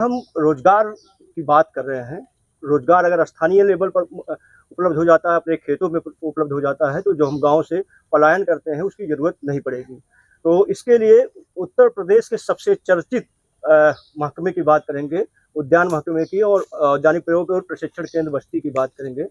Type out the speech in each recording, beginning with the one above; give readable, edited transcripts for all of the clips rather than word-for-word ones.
हम रोजगार की बात कर रहे हैं। रोजगार अगर स्थानीय लेवल पर उपलब्ध हो जाता है, अपने खेतों में उपलब्ध हो जाता है, तो जो हम गाँव से पलायन करते हैं, उसकी ज़रूरत नहीं पड़ेगी। तो इसके लिए उत्तर प्रदेश के सबसे चर्चित महकमे की बात करेंगे, उद्यान महकमे की, और उद्यानिक प्रयोग और प्रशिक्षण केंद्र बस्ती की बात करेंगे।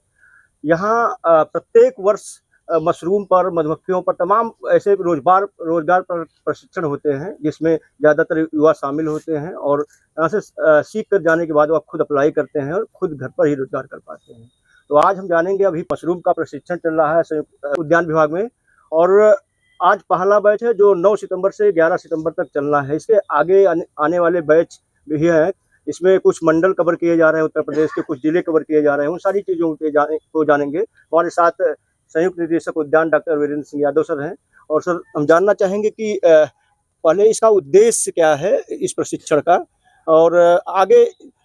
यहाँ प्रत्येक वर्ष मशरूम पर, मधुमक्खियों पर तमाम ऐसे रोजगार पर प्रशिक्षण होते हैं, जिसमें ज़्यादातर युवा शामिल होते हैं, और यहाँ से सीख कर जाने के बाद वो खुद अप्लाई करते हैं और खुद घर पर ही रोजगार कर पाते हैं। तो आज हम जानेंगे, अभी मशरूम का प्रशिक्षण चल रहा है संयुक्त उद्यान विभाग में, और आज पहला बैच है जो 9 सितंबर से 11 सितंबर तक चलना है। इसके आगे आने वाले बैच भी हैं। इसमें कुछ मंडल कवर किए जा रहे हैं, उत्तर प्रदेश के कुछ जिले कवर किए जा रहे हैं। उन सारी चीज़ों को जानेंगे। हमारे साथ संयुक्त निदेशक उद्यान डॉक्टर वीरेंद्र सिंह यादव सर हैं। और सर, हम जानना चाहेंगे कि पहले इसका उद्देश्य क्या है इस प्रशिक्षण का, और आगे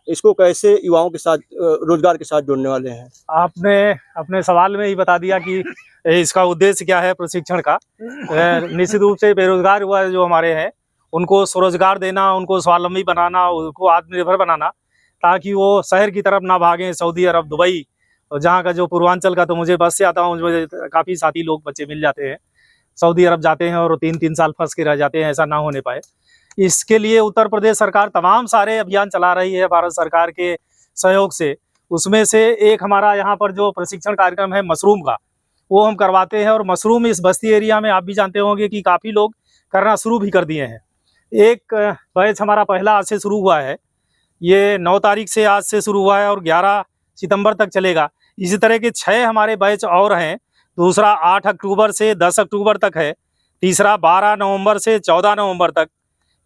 इसको कैसे युवाओं के साथ, रोजगार के साथ जोड़ने वाले हैं। आपने अपने सवाल में ही बता दिया कि इसका उद्देश्य क्या है प्रशिक्षण का। निश्चित रूप से बेरोजगार युवा जो हमारे हैं, उनको स्वरोजगार देना, उनको स्वावलंबी बनाना, उनको आत्मनिर्भर बनाना, ताकि वो शहर की तरफ ना भागें, सऊदी अरब, दुबई, और जहाँ का जो पूर्वांचल का, तो मुझे बस से आता हूँ, मुझे काफ़ी साथी लोग बच्चे मिल जाते हैं, सऊदी अरब जाते हैं और 3-3 साल फंस के रह जाते हैं, ऐसा ना होने पाए। इसके लिए उत्तर प्रदेश सरकार तमाम सारे अभियान चला रही है भारत सरकार के सहयोग से। उसमें से एक हमारा यहाँ पर जो प्रशिक्षण कार्यक्रम है मशरूम का, वो हम करवाते हैं। और मशरूम इस बस्ती एरिया में आप भी जानते होंगे कि काफ़ी लोग करना शुरू भी कर दिए हैं। एक बैच हमारा पहला आज से शुरू हुआ है, ये 9 तारीख से आज से शुरू हुआ है और 11 सितंबर तक चलेगा। इसी तरह के 6 हमारे बैच और हैं। दूसरा 8 अक्टूबर से 10 अक्टूबर तक है। तीसरा 12 नवंबर से 14 नवंबर तक।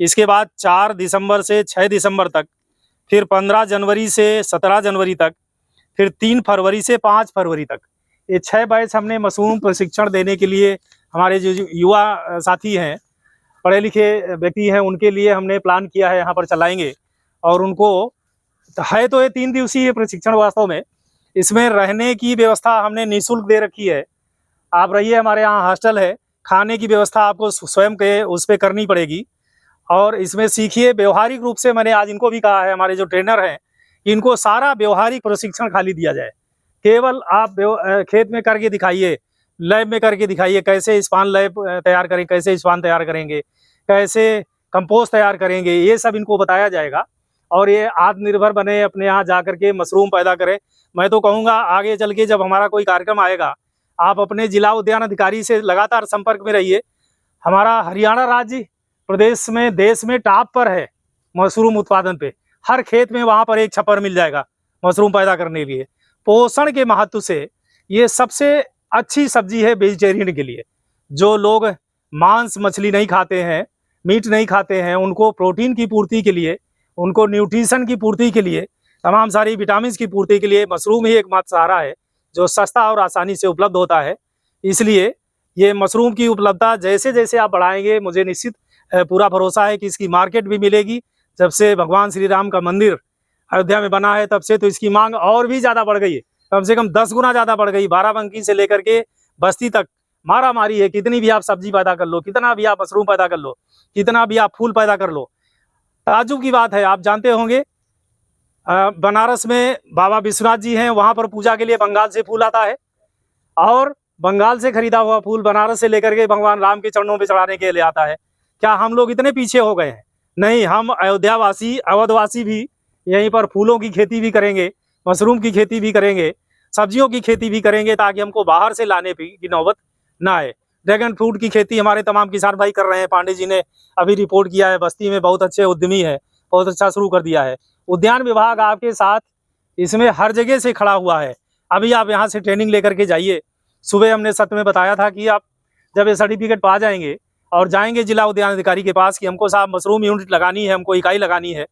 इसके बाद 4 दिसंबर से 6 दिसंबर तक। फिर 15 जनवरी से 17 जनवरी तक। फिर 3 फरवरी से 5 फरवरी तक। ये 6 बैच हमने मशरूम प्रशिक्षण देने के लिए, हमारे जो युवा साथी हैं, पढ़े लिखे व्यक्ति हैं, उनके लिए हमने प्लान किया है, यहाँ पर चलाएंगे। और उनको है तो ये 3 दिवसीय प्रशिक्षण वास्तव में। इसमें रहने की व्यवस्था हमने निःशुल्क दे रखी है। आप रहिए, हमारे यहाँ हॉस्टल है, खाने की व्यवस्था आपको स्वयं के उस पर करनी पड़ेगी। और इसमें सीखिए व्यवहारिक रूप से। मैंने आज इनको भी कहा है, हमारे जो ट्रेनर हैं, इनको सारा व्यवहारिक प्रशिक्षण खाली दिया जाए। केवल आप खेत में करके दिखाइए, लैब में करके दिखाइए, कैसे स्पान लैब तैयार करें, कैसे स्पान तैयार करेंगे, कैसे कंपोस्ट तैयार करेंगे, ये सब इनको बताया जाएगा। और ये आत्मनिर्भर बने, अपने यहाँ जा करके मशरूम पैदा करें। मैं तो कहूँगा आगे चल के जब हमारा कोई कार्यक्रम आएगा, आप अपने जिला उद्यान अधिकारी से लगातार संपर्क में रहिए। हमारा हरियाणा राज्य प्रदेश में, देश में टॉप पर है मशरूम उत्पादन पे। हर खेत में वहाँ पर एक छप्पर मिल जाएगा मशरूम पैदा करने के लिए। पोषण के महत्व से ये सबसे अच्छी सब्जी है वेजिटेरियन के लिए। जो लोग मांस मछली नहीं खाते हैं, मीट नहीं खाते हैं, उनको प्रोटीन की पूर्ति के लिए, उनको न्यूट्रिशन की पूर्ति के लिए, तमाम सारी विटामिन की पूर्ति के लिए मशरूम ही एकमात्र सहारा है, जो सस्ता और आसानी से उपलब्ध होता है। इसलिए ये मशरूम की उपलब्धता जैसे जैसे आप बढ़ाएंगे, मुझे निश्चित पूरा भरोसा है कि इसकी मार्केट भी मिलेगी। जब से भगवान श्री राम का मंदिर अयोध्या में बना है, तब से तो इसकी मांग और भी ज़्यादा बढ़ गई है, कम से कम 10 गुना ज़्यादा बढ़ गई। बाराबंकी से लेकर के बस्ती तक मारा मारी है। कितनी भी आप सब्जी पैदा कर लो, कितना भी आप मशरूम पैदा कर लो, कितना भी आप फूल पैदा कर लो, ताज्जुब की बात है। आप जानते होंगे बनारस में बाबा विश्वनाथ जी हैं, वहाँ पर पूजा के लिए बंगाल से फूल आता है, और बंगाल से खरीदा हुआ फूल बनारस से लेकर के भगवान राम के चरणों पे चढ़ाने के लिए आता है। क्या हम लोग इतने पीछे हो गए हैं? नहीं, हम अयोध्यावासी, अवधवासी भी यहीं पर फूलों की खेती भी करेंगे, मशरूम की खेती भी करेंगे, सब्जियों की खेती भी करेंगे, ताकि हमको बाहर से लाने की नौबत ना आए। ड्रैगन फ्रूट की खेती हमारे तमाम किसान भाई कर रहे हैं। पांडे जी ने अभी रिपोर्ट किया है, बस्ती में बहुत अच्छे उद्यमी है, बहुत अच्छा शुरू कर दिया है। उद्यान विभाग आपके साथ इसमें हर जगह से खड़ा हुआ है। अभी आप यहाँ से ट्रेनिंग लेकर के जाइए। सुबह हमने सत्र में बताया था कि आप जब ये सर्टिफिकेट पा जाएंगे और जाएंगे जिला उद्यान अधिकारी के पास कि हमको साहब मशरूम यूनिट लगानी है, हमको इकाई लगानी है,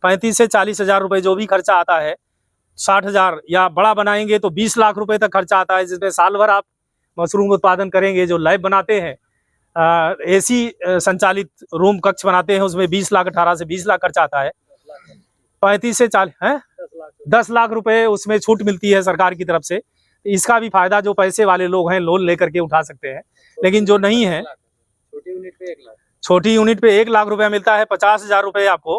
35 से 40 हज़ार रुपये जो भी खर्चा आता है, 60,000 या बड़ा बनाएंगे तो 20 लाख रुपए तक खर्चा आता है, जिसमें साल भर आप मशरूम उत्पादन करेंगे। जो लैब बनाते हैं, एसी संचालित रूम कक्ष बनाते हैं, उसमें 20 लाख, 18 से 20 लाख खर्चा आता है। 35 से 40 है 10 लाख रुपए उसमें छूट मिलती है सरकार की तरफ से। इसका भी फायदा जो पैसे वाले लोग हैं लोन लेकर के उठा सकते हैं, लेकिन जो नहीं है, छोटी यूनिट पे 1 लाख रुपया मिलता है। 50,000 रुपये आपको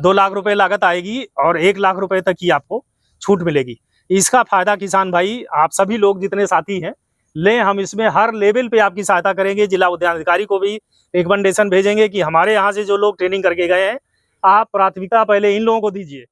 2 लाख रुपए लागत आएगी और 1 लाख रुपए तक की आपको छूट मिलेगी। इसका फायदा किसान भाई आप सभी लोग जितने साथी हैं लें, हम इसमें हर लेवल पे आपकी सहायता करेंगे। जिला उद्यान अधिकारी को भी रिकमेंडेशन भेजेंगे कि हमारे यहाँ से जो लोग ट्रेनिंग करके गए हैं, आप प्राथमिकता पहले इन लोगों को दीजिए।